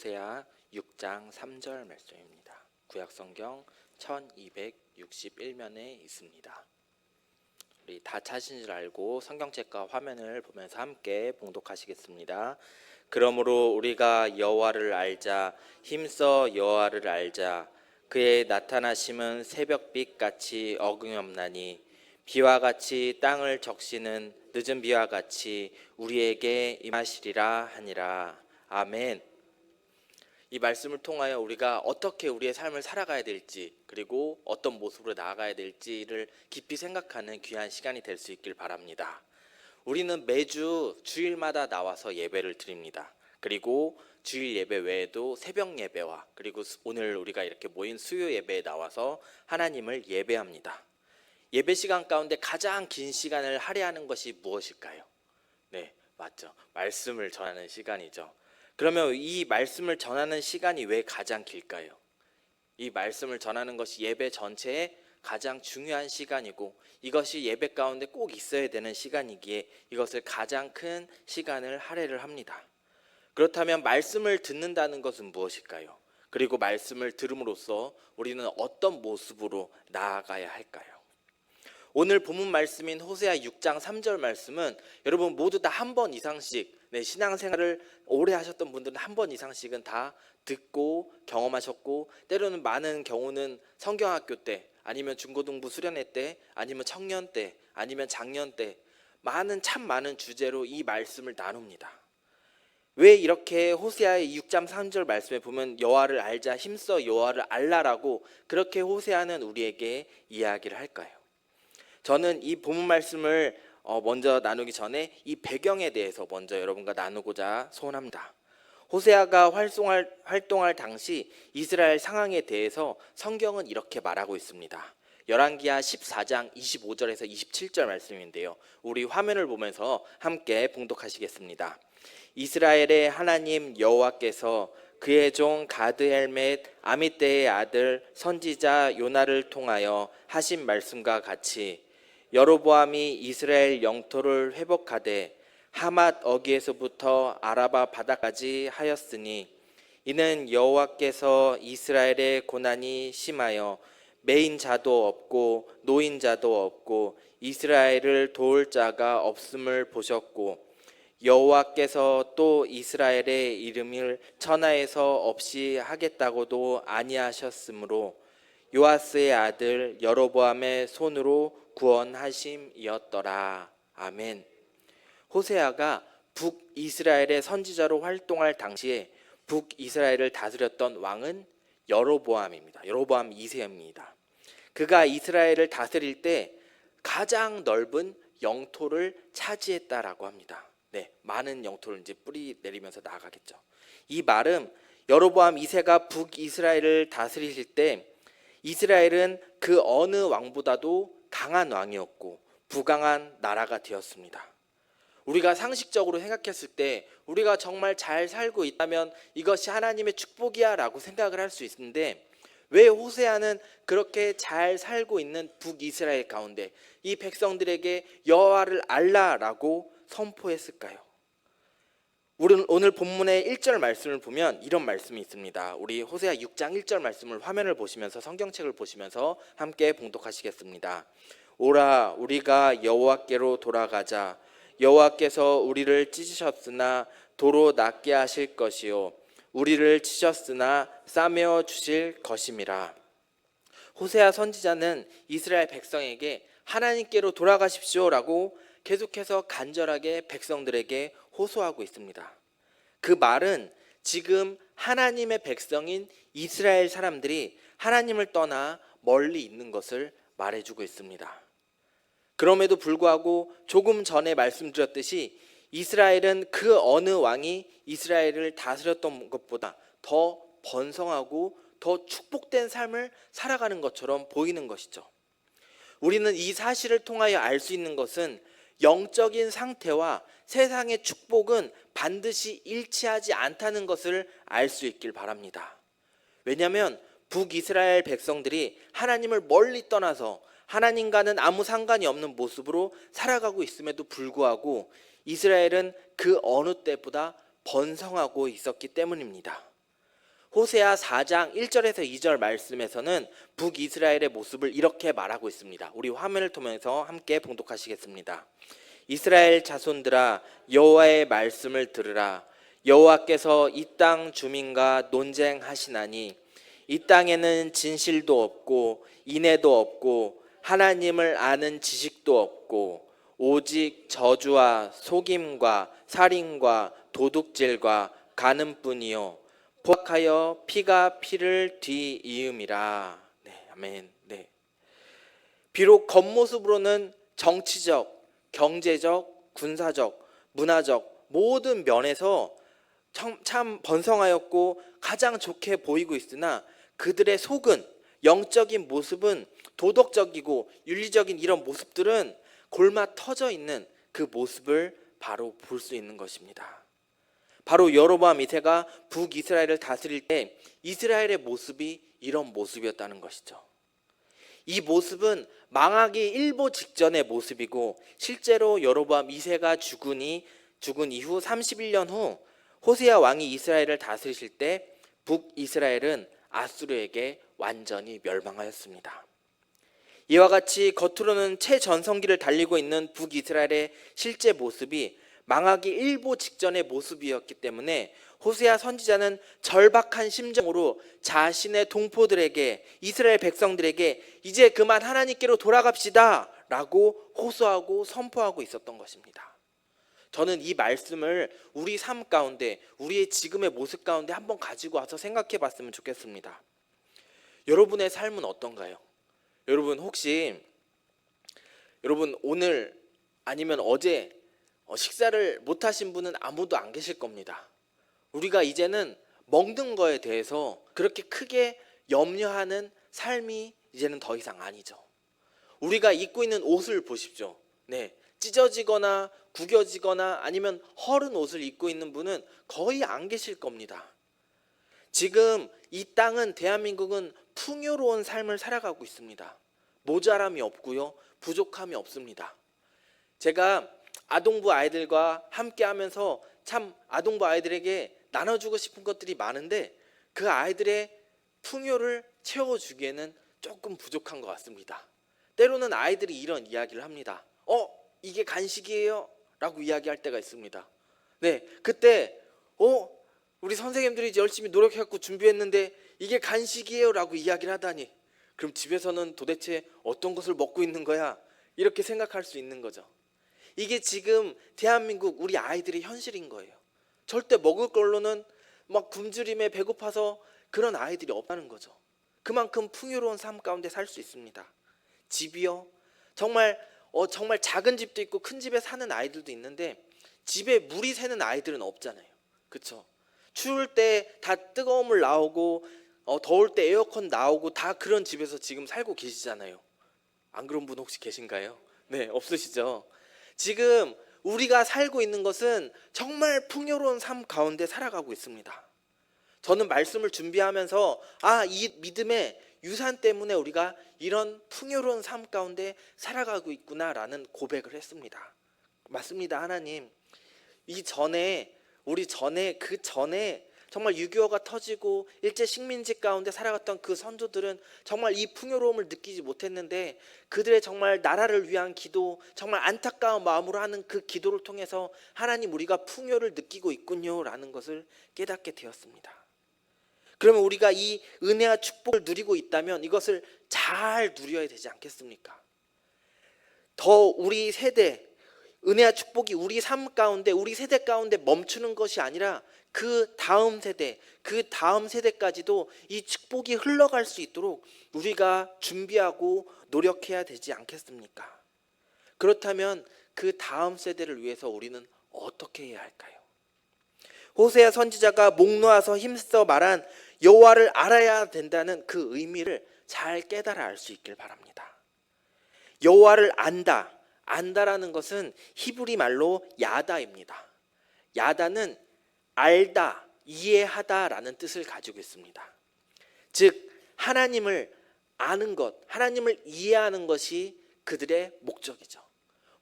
호세아 6장 3절 말씀입니다. 구약성경 1261면에 있습니다. 우리 다 찾으신 줄 알고 성경책과 화면을 보면서 함께 봉독하시겠습니다. 그러므로 우리가 여호와를 알자, 힘써 여호와를 알자. 그의 나타나심은 새벽빛 같이 어김없나니 비와 같이 땅을 적시는 늦은 비와 같이 우리에게 임하시리라 하니라. 아멘. 이 말씀을 통하여 우리가 어떻게 우리의 삶을 살아가야 될지, 그리고 어떤 모습으로 나아가야 될지를 깊이 생각하는 귀한 시간이 될 수 있길 바랍니다. 우리는 매주 주일마다 나와서 예배를 드립니다. 그리고 주일 예배 외에도 새벽 예배와 그리고 오늘 우리가 이렇게 모인 수요 예배에 나와서 하나님을 예배합니다. 예배 시간 가운데 가장 긴 시간을 할애하는 것이 무엇일까요? 네, 맞죠. 말씀을 전하는 시간이죠. 그러면 이 말씀을 전하는 시간이 왜 가장 길까요? 이 말씀을 전하는 것이 예배 전체의 가장 중요한 시간이고, 이것이 예배 가운데 꼭 있어야 되는 시간이기에 이것을 가장 큰 시간을 할애를 합니다. 그렇다면 말씀을 듣는다는 것은 무엇일까요? 그리고 말씀을 들음으로써 우리는 어떤 모습으로 나아가야 할까요? 오늘 본문 말씀인 호세아 6장 3절 말씀은 여러분 모두 다 한 번 이상씩, 신앙생활을 오래 하셨던 분들은 한 번 이상씩은 다 듣고 경험하셨고, 때로는 많은 경우는 성경학교 때, 아니면 중고등부 수련회 때, 아니면 청년 때, 아니면 장년 때 참 많은 주제로 이 말씀을 나눕니다. 왜 이렇게 호세아의 6장 3절 말씀에 보면 여호와를 알자, 힘써 여호와를 알라라고 그렇게 호세아는 우리에게 이야기를 할까요? 저는 이 본문 말씀을 먼저 나누기 전에 이 배경에 대해서 먼저 여러분과 나누고자 소원합니다. 호세아가 활동할 당시 이스라엘 상황에 대해서 성경은 이렇게 말하고 있습니다. 열왕기하 14장 25절에서 27절 말씀인데요. 우리 화면을 보면서 함께 봉독하시겠습니다. 이스라엘의 하나님 여호와께서 그의 종 가드헬멧 아미떼의 아들 선지자 요나를 통하여 하신 말씀과 같이 여로보암이 이스라엘 영토를 회복하되 하맛 어귀에서부터 아라바 바다까지 하였으니 이는 여호와께서 이스라엘의 고난이 심하여 매인 자도 없고 노인 자도 없고 이스라엘을 도울 자가 없음을 보셨고 여호와께서 또 이스라엘의 이름을 천하에서 없이 하겠다고도 아니하셨으므로 요아스의 아들 여로보암의 손으로 구원하심이었더라. 아멘. 호세아가 북이스라엘의 선지자로 활동할 당시에 북이스라엘을 다스렸던 왕은 여로보암입니다. 여로보암 2세입니다. 그가 이스라엘을 다스릴 때 가장 넓은 영토를 차지했다라고 합니다. 많은 영토를 이제 뿌리 내리면서 나아가겠죠. 이 말은 여로보암 2세가 북이스라엘을 다스리실 때 이스라엘은 그 어느 왕보다도 강한 왕이었고 부강한 나라가 되었습니다. 우리가 상식적으로 생각했을 때 우리가 정말 잘 살고 있다면 이것이 하나님의 축복이야 라고 생각을 할 수 있는데, 왜 호세아는 그렇게 잘 살고 있는 북이스라엘 가운데 이 백성들에게 여호와를 알라라고 선포했을까요? 우리는 오늘 본문의 1절 말씀을 보면 이런 말씀이 있습니다. 우리 호세아 6장 1절 말씀을 화면을 보시면서 성경책을 보시면서 함께 봉독하시겠습니다. 오라 우리가 여호와께로 돌아가자. 여호와께서 우리를 찢으셨으나 도로 낫게 하실 것이요 우리를 치셨으나 싸매어 주실 것임이라. 호세아 선지자는 이스라엘 백성에게 하나님께로 돌아가십시오라고 계속해서 간절하게 백성들에게 호소하고 있습니다. 그 말은 지금 하나님의 백성인 이스라엘 사람들이 하나님을 떠나 멀리 있는 것을 말해주고 있습니다. 그럼에도 불구하고 조금 전에 말씀드렸듯이 이스라엘은 그 어느 왕이 이스라엘을 다스렸던 것보다 더 번성하고 더 축복된 삶을 살아가는 것처럼 보이는 것이죠. 우리는 이 사실을 통하여 알 수 있는 것은 영적인 상태와 세상의 축복은 반드시 일치하지 않다는 것을 알 수 있길 바랍니다. 왜냐하면 북이스라엘 백성들이 하나님을 멀리 떠나서 하나님과는 아무 상관이 없는 모습으로 살아가고 있음에도 불구하고 이스라엘은 그 어느 때보다 번성하고 있었기 때문입니다. 호세아 4장 1절에서 2절 말씀에서는 북이스라엘의 모습을 이렇게 말하고 있습니다. 우리 화면을 통해서 함께 봉독하시겠습니다. 이스라엘 자손들아, 여호와의 말씀을 들으라. 여호와께서 이 땅 주민과 논쟁하시나니 이 땅에는 진실도 없고 인애도 없고 하나님을 아는 지식도 없고 오직 저주와 속임과 살인과 도둑질과 간음뿐이요 포악하여 피가 피를 뒤이음이라. 네, 아멘. 네. 비록 겉모습으로는 정치적, 경제적, 군사적, 문화적 모든 면에서 참 번성하였고 가장 좋게 보이고 있으나 그들의 속은, 영적인 모습은, 도덕적이고 윤리적인 이런 모습들은 골마 터져 있는 그 모습을 바로 볼 수 있는 것입니다. 바로 여로보암 2세가 북이스라엘을 다스릴 때 이스라엘의 모습이 이런 모습이었다는 것이죠. 이 모습은 망하기 일보 직전의 모습이고, 실제로 여로보암 2세가 죽은 이후 31년 후 호세아 왕이 이스라엘을 다스리실 때 북이스라엘은 아수르에게 완전히 멸망하였습니다. 이와 같이 겉으로는 최전성기를 달리고 있는 북이스라엘의 실제 모습이 망하기 일보 직전의 모습이었기 때문에 호세아 선지자는 절박한 심정으로 자신의 동포들에게, 이스라엘 백성들에게 이제 그만 하나님께로 돌아갑시다 라고 호소하고 선포하고 있었던 것입니다. 저는 이 말씀을 우리 삶 가운데, 우리의 지금의 모습 가운데 한번 가지고 와서 생각해 봤으면 좋겠습니다. 여러분의 삶은 어떤가요? 여러분 혹시 오늘 아니면 어제 식사를 못 하신 분은 아무도 안 계실 겁니다. 우리가 이제는 먹는 거에 대해서 그렇게 크게 염려하는 삶이 이제는 더 이상 아니죠. 우리가 입고 있는 옷을 보십시오. 네, 찢어지거나 구겨지거나 아니면 허른 옷을 입고 있는 분은 거의 안 계실 겁니다. 지금 이 땅은, 대한민국은 풍요로운 삶을 살아가고 있습니다. 모자람이 없고요, 부족함이 없습니다. 제가 아동부 아이들과 함께 하면서 참 아동부 아이들에게 나눠주고 싶은 것들이 많은데 그 아이들의 풍요를 채워주기에는 조금 부족한 것 같습니다. 때로는 아이들이 이런 이야기를 합니다. 이게 간식이에요? 라고 이야기할 때가 있습니다. 네, 그때 우리 선생님들이 열심히 노력해갖고 준비했는데 이게 간식이에요? 라고 이야기를 하다니, 그럼 집에서는 도대체 어떤 것을 먹고 있는 거야? 이렇게 생각할 수 있는 거죠. 이게 지금 대한민국 우리 아이들의 현실인 거예요. 절대 먹을 걸로는 막 굶주림에 배고파서 그런 아이들이 없다는 거죠. 그만큼 풍요로운 삶 가운데 살 수 있습니다. 집이요, 정말 작은 집도 있고 큰 집에 사는 아이들도 있는데 집에 물이 새는 아이들은 없잖아요. 그렇죠? 추울 때 다 뜨거운 나오고 더울 때 에어컨 나오고 다 그런 집에서 지금 살고 계시잖아요. 안 그런 분 혹시 계신가요? 네, 없으시죠? 지금 우리가 살고 있는 것은 정말 풍요로운 삶 가운데 살아가고 있습니다. 저는 말씀을 준비하면서 이 믿음의 유산 때문에 우리가 이런 풍요로운 삶 가운데 살아가고 있구나라는 고백을 했습니다. 맞습니다. 하나님, 우리 전에 정말 6.25가 터지고 일제 식민지 가운데 살아갔던 그 선조들은 정말 이 풍요로움을 느끼지 못했는데 그들의 정말 나라를 위한 기도, 정말 안타까운 마음으로 하는 그 기도를 통해서 하나님, 우리가 풍요를 느끼고 있군요라는 것을 깨닫게 되었습니다. 그러면 우리가 이 은혜와 축복을 누리고 있다면 이것을 잘 누려야 되지 않겠습니까? 더 우리 세대, 은혜와 축복이 우리 삶 가운데, 우리 세대 가운데 멈추는 것이 아니라 그 다음 세대까지도 이 축복이 흘러갈 수 있도록 우리가 준비하고 노력해야 되지 않겠습니까? 그렇다면 그 다음 세대를 위해서 우리는 어떻게 해야 할까요? 호세아 선지자가 목 놓아서 힘써 말한 여호와를 알아야 된다는 그 의미를 잘 깨달아 알 수 있길 바랍니다. 여호와를 안다라는 것은 히브리 말로 야다입니다. 야다는 알다, 이해하다라는 뜻을 가지고 있습니다. 즉 하나님을 아는 것, 하나님을 이해하는 것이 그들의 목적이죠.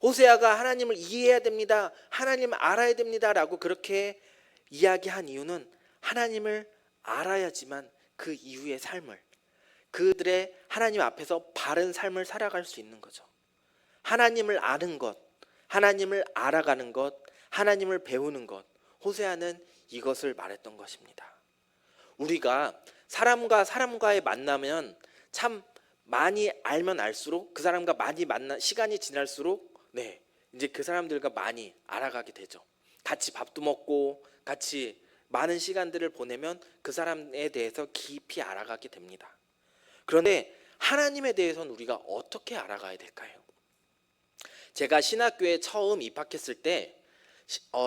호세아가 하나님을 이해해야 됩니다, 하나님을 알아야 됩니다라고 그렇게 이야기한 이유는 하나님을 알아야지만 그 이후의 삶을, 그들의 하나님 앞에서 바른 삶을 살아갈 수 있는 거죠. 하나님을 아는 것, 하나님을 알아가는 것, 하나님을 배우는 것, 호세아는 이것을 말했던 것입니다. 우리가 사람과 사람과의 만나면 참 많이 알면 알수록, 그 사람과 많이 시간이 지날수록 이제 그 사람들과 많이 알아가게 되죠. 같이 밥도 먹고 같이 많은 시간들을 보내면 그 사람에 대해서 깊이 알아가게 됩니다. 그런데 하나님에 대해서는 우리가 어떻게 알아가야 될까요? 제가 신학교에 처음 입학했을 때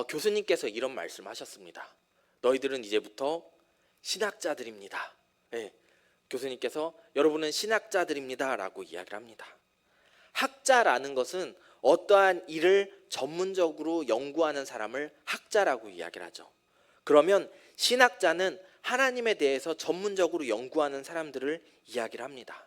교수님께서 이런 말씀하셨습니다. 너희들은 이제부터 신학자들입니다. 교수님께서 여러분은 신학자들입니다 라고 이야기를 합니다. 학자라는 것은 어떠한 일을 전문적으로 연구하는 사람을 학자라고 이야기를 하죠. 그러면 신학자는 하나님에 대해서 전문적으로 연구하는 사람들을 이야기를 합니다.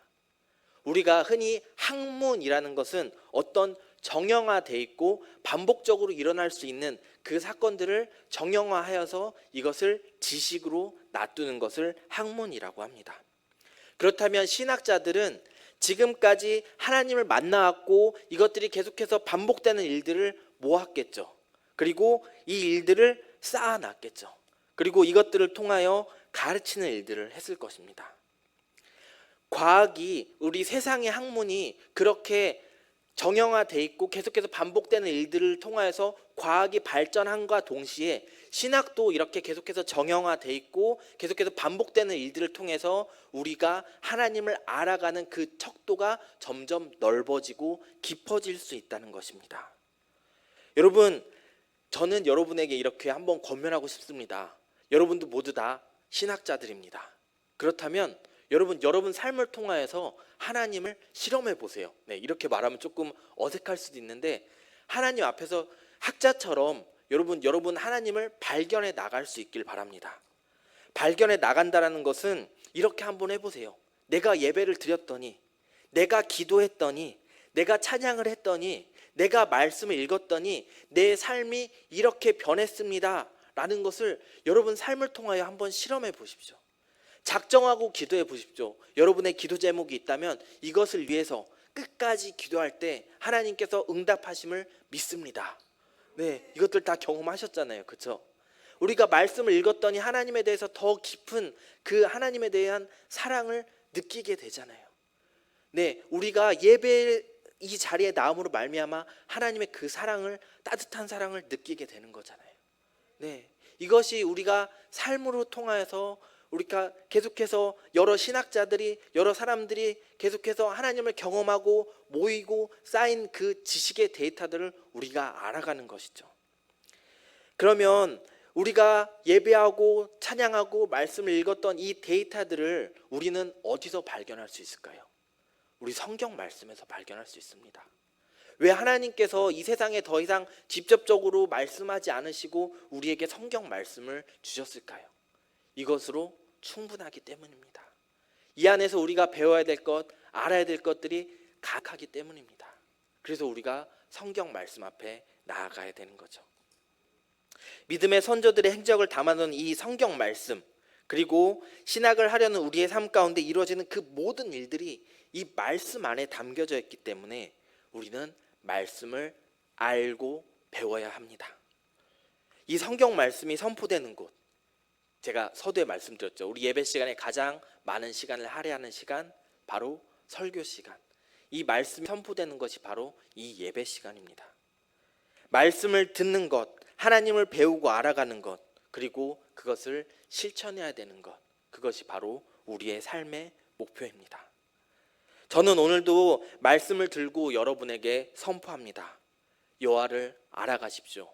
우리가 흔히 학문이라는 것은 어떤 정형화되어 있고 반복적으로 일어날 수 있는 그 사건들을 정형화하여서 이것을 지식으로 놔두는 것을 학문이라고 합니다. 그렇다면 신학자들은 지금까지 하나님을 만나왔고 이것들이 계속해서 반복되는 일들을 모았겠죠. 그리고 이 일들을 쌓아놨겠죠. 그리고 이것들을 통하여 가르치는 일들을 했을 것입니다. 과학이, 우리 세상의 학문이 그렇게 정형화되어 있고 계속해서 반복되는 일들을 통하여서 과학이 발전함과 동시에 신학도 이렇게 계속해서 정형화되어 있고 계속해서 반복되는 일들을 통해서 우리가 하나님을 알아가는 그 척도가 점점 넓어지고 깊어질 수 있다는 것입니다. 여러분, 저는 여러분에게 이렇게 한번 권면하고 싶습니다. 여러분도 모두 다 신학자들입니다. 그렇다면 여러분 삶을 통하여서 하나님을 실험해 보세요. 이렇게 말하면 조금 어색할 수도 있는데 하나님 앞에서 학자처럼 여러분 하나님을 발견해 나갈 수 있길 바랍니다. 발견해 나간다라는 것은 이렇게 한번 해보세요. 내가 예배를 드렸더니, 내가 기도했더니, 내가 찬양을 했더니, 내가 말씀을 읽었더니 내 삶이 이렇게 변했습니다 라는 것을 여러분 삶을 통하여 한번 실험해 보십시오. 작정하고 기도해 보십시오. 여러분의 기도 제목이 있다면 이것을 위해서 끝까지 기도할 때 하나님께서 응답하심을 믿습니다. 이것들 다 경험하셨잖아요. 그렇죠? 우리가 말씀을 읽었더니 하나님에 대해서 더 깊은 그 하나님에 대한 사랑을 느끼게 되잖아요. 우리가 예배 이 자리에 나옴으로 말미암아 하나님의 그 사랑을, 따뜻한 사랑을 느끼게 되는 거잖아요. 이것이 우리가 삶으로 통하여서 우리가 계속해서 여러 신학자들이, 여러 사람들이 계속해서 하나님을 경험하고 모이고 쌓인 그 지식의 데이터들을 우리가 알아가는 것이죠. 그러면 우리가 예배하고 찬양하고 말씀을 읽었던 이 데이터들을 우리는 어디서 발견할 수 있을까요? 우리 성경 말씀에서 발견할 수 있습니다. 왜 하나님께서 이 세상에 더 이상 직접적으로 말씀하지 않으시고 우리에게 성경 말씀을 주셨을까요? 이것으로 충분하기 때문입니다. 이 안에서 우리가 배워야 될 것, 알아야 될 것들이 가득하기 때문입니다. 그래서 우리가 성경 말씀 앞에 나아가야 되는 거죠. 믿음의 선조들의 행적을 담아놓은 이 성경 말씀, 그리고 신학을 하려는 우리의 삶 가운데 이루어지는 그 모든 일들이 이 말씀 안에 담겨져 있기 때문에 우리는 말씀을 알고 배워야 합니다. 이 성경 말씀이 선포되는 곳, 제가 서두에 말씀드렸죠. 우리 예배 시간에 가장 많은 시간을 할애하는 시간, 바로 설교 시간. 이 말씀이 선포되는 것이 바로 이 예배 시간입니다. 말씀을 듣는 것, 하나님을 배우고 알아가는 것, 그리고 그것을 실천해야 되는 것, 그것이 바로 우리의 삶의 목표입니다. 저는 오늘도 말씀을 들고 여러분에게 선포합니다. 여호와를 알아가십시오.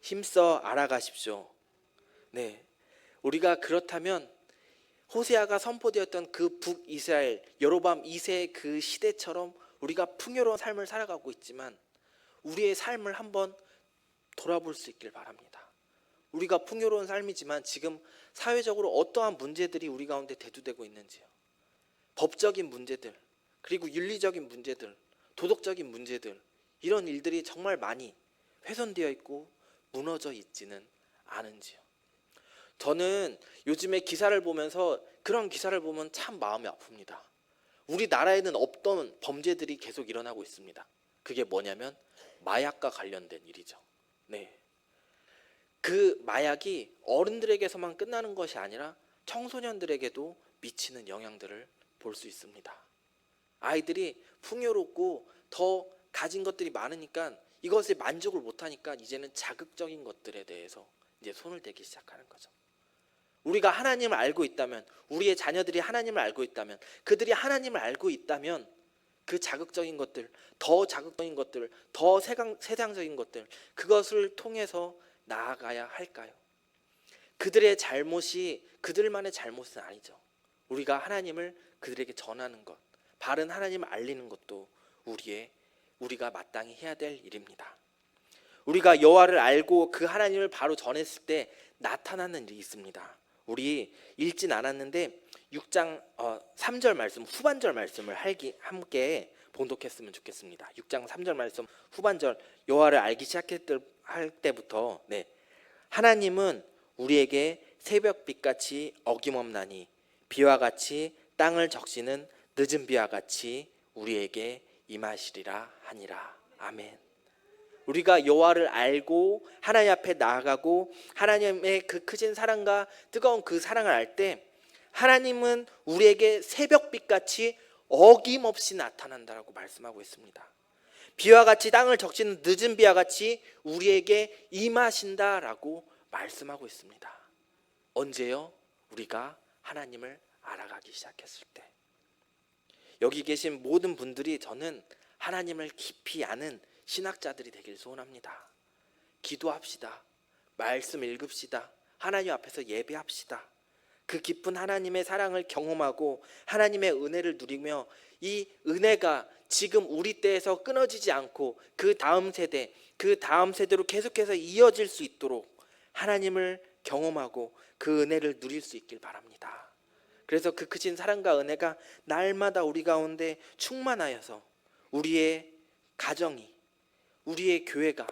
힘써 알아가십시오. 우리가 그렇다면 호세아가 선포되었던 그 북이스라엘 여로보암 2세의 그 시대처럼 우리가 풍요로운 삶을 살아가고 있지만 우리의 삶을 한번 돌아볼 수 있길 바랍니다. 우리가 풍요로운 삶이지만 지금 사회적으로 어떠한 문제들이 우리 가운데 대두되고 있는지요. 법적인 문제들, 그리고 윤리적인 문제들, 도덕적인 문제들, 이런 일들이 정말 많이 훼손되어 있고 무너져 있지는 않은지요. 저는 요즘에 기사를 보면서 그런 기사를 보면 참 마음이 아픕니다. 우리나라에는 없던 범죄들이 계속 일어나고 있습니다. 그게 뭐냐면 마약과 관련된 일이죠. 네. 그 마약이 어른들에게서만 끝나는 것이 아니라 청소년들에게도 미치는 영향들을 볼 수 있습니다. 아이들이 풍요롭고 더 가진 것들이 많으니까 이것에 만족을 못하니까 이제는 자극적인 것들에 대해서 이제 손을 대기 시작하는 거죠. 우리가 하나님을 알고 있다면, 우리의 자녀들이 하나님을 알고 있다면, 그들이 하나님을 알고 있다면 그 자극적인 것들, 더 자극적인 것들, 더 세상적인 것들, 그것을 통해서 나아가야 할까요? 그들의 잘못이 그들만의 잘못은 아니죠. 우리가 하나님을 그들에게 전하는 것, 바른 하나님을 알리는 것도 우리가 마땅히 해야 될 일입니다. 우리가 여호와를 알고 그 하나님을 바로 전했을 때 나타나는 일이 있습니다. 우리 읽진 않았는데 6장 3절 말씀, 후반절 말씀을 함께 봉독했으면 좋겠습니다. 6장 3절 말씀 후반절, 여호와를 알기 시작할 때부터 하나님은 우리에게 새벽빛같이 어김없나니 비와 같이 땅을 적시는 늦은 비와 같이 우리에게 임하시리라 하니라. 아멘. 우리가 여호와를 알고 하나님 앞에 나아가고 하나님의 그 크신 사랑과 뜨거운 그 사랑을 알 때 하나님은 우리에게 새벽빛같이 어김없이 나타난다라고 말씀하고 있습니다. 비와 같이 땅을 적시는 늦은 비와 같이 우리에게 임하신다라고 말씀하고 있습니다. 언제요? 우리가 하나님을 알아가기 시작했을 때. 여기 계신 모든 분들이 저는 하나님을 깊이 아는 신학자들이 되길 소원합니다. 기도합시다. 말씀 읽읍시다. 하나님 앞에서 예배합시다. 그 깊은 하나님의 사랑을 경험하고 하나님의 은혜를 누리며 이 은혜가 지금 우리 때에서 끊어지지 않고 그 다음 세대로 계속해서 이어질 수 있도록 하나님을 경험하고 그 은혜를 누릴 수 있길 바랍니다. 그래서 그 크신 사랑과 은혜가 날마다 우리 가운데 충만하여서 우리의 가정이, 우리의 교회가,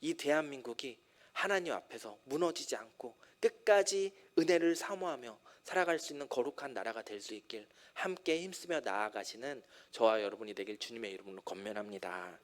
이 대한민국이 하나님 앞에서 무너지지 않고 끝까지 은혜를 사모하며 살아갈 수 있는 거룩한 나라가 될 수 있길 함께 힘쓰며 나아가시는 저와 여러분이 되길 주님의 이름으로 권면합니다.